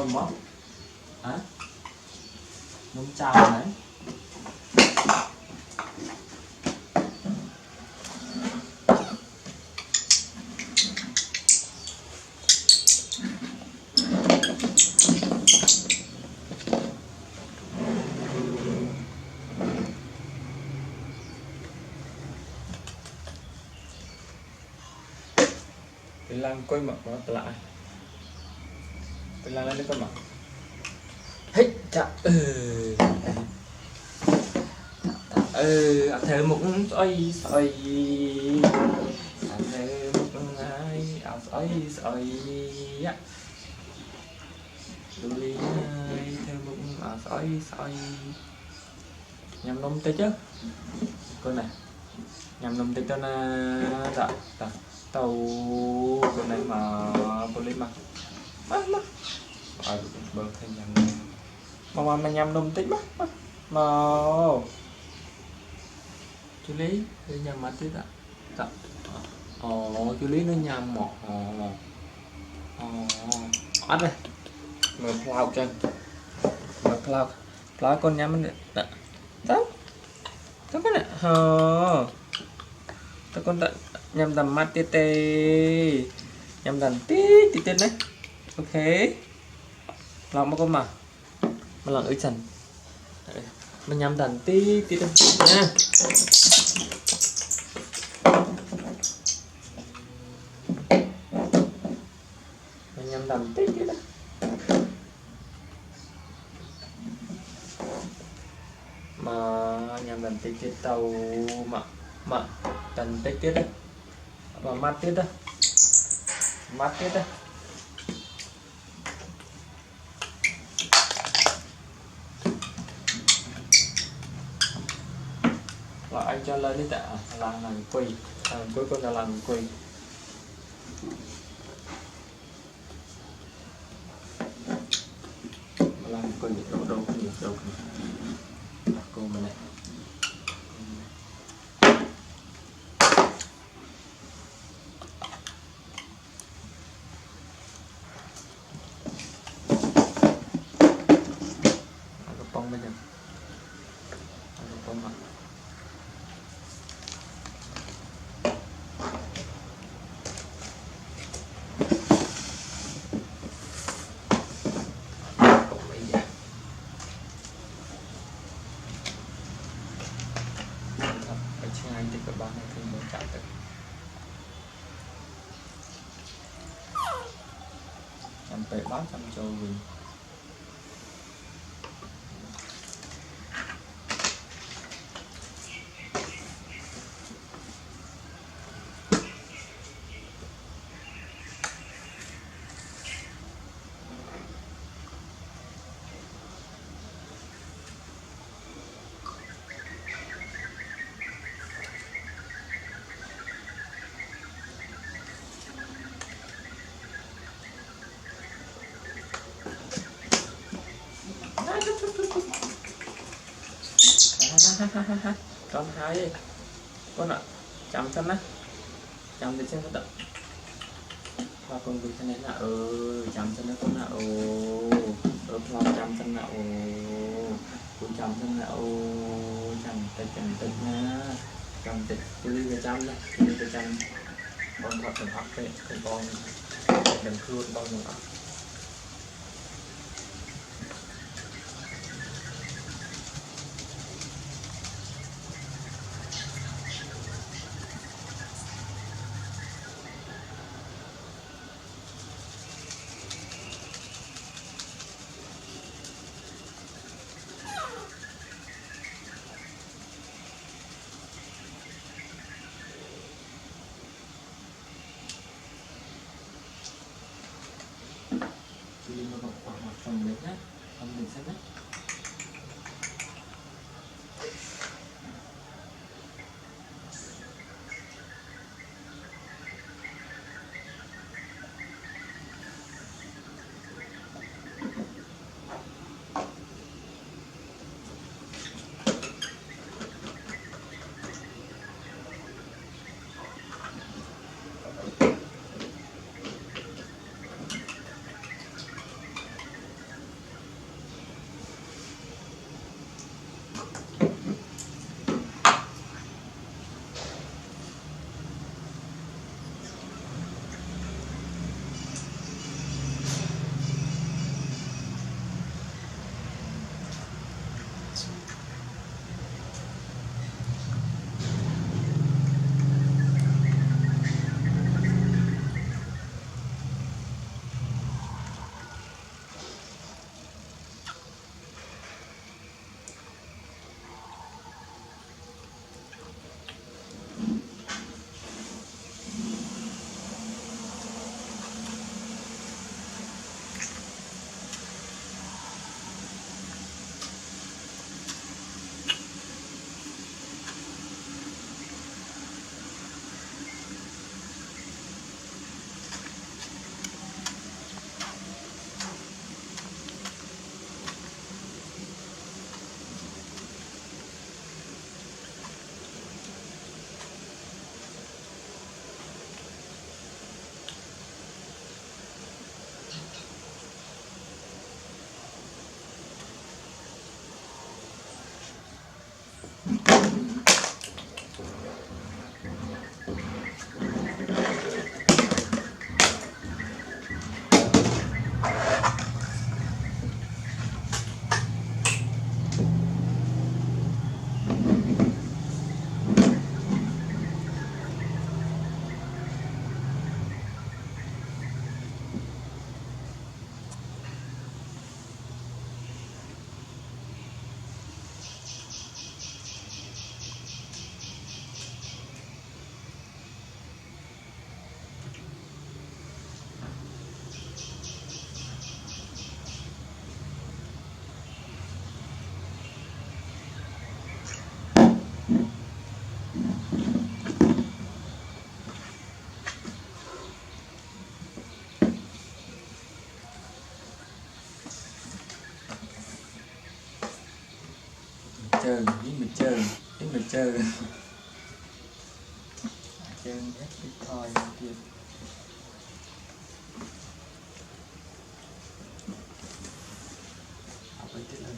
nôm mó hả nôm chào đấy cái lăng coi mặt nó lại cái lăng lên coi mặt hết chà thề một xoay xoay thề một ngày xoay xoay á đôi này thề một xoay xoay nhằm nôm tê chứ coi này nhằm nôm tê cho nó dạ dạ tàu con này mà con lên mặt bơ thay nhằm mà nhằm nôm tích mắt mà chú lý đi nhằm mặt tí dạ chú lý nó nhằm một ắt đây mở cloud chân mở cloud con nhắm nó đó đó cái này tôi con tận nhằm tầm mắt tê nhằm tầm tí tê đấy ok lòng mà con mà lòng ơi trần mình nhằm tầm tí tê nha mình nhằm tầm tí tê đấy mà nhằm tầm tí tê tàu mà tầm tí tê đấy và mắt tiết đó là anh cho lên đi tạ làng quỳ cuối cùng là làng quỳ đâu cô mình này bông bây giờ bông mà anh thì các bạn này thì muốn chạm được em phải bán trăm châu vì con hai con ạ chấm chân á chấm thì trên cái động và con vịt này là chấm chân nó con là lo chấm chân là con chấm chân là chẳng tịch nha chấm tịch cứ đi cái chấm này đi cái chấm con thật thành học cái con đừng cưa bao nhiêu phần mình á phần mình sẽ nát chơi hết cái thôi kia học ấy chết lên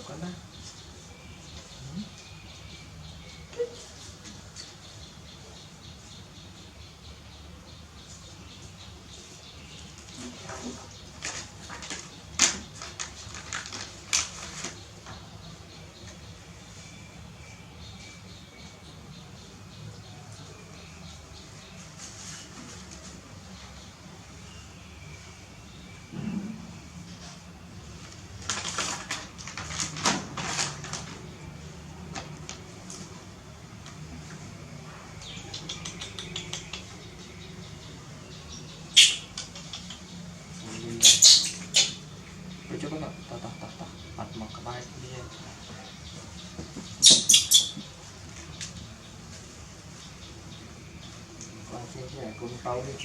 có đó coba nggak tah empat maka baik dia langsung ya aku tahu nih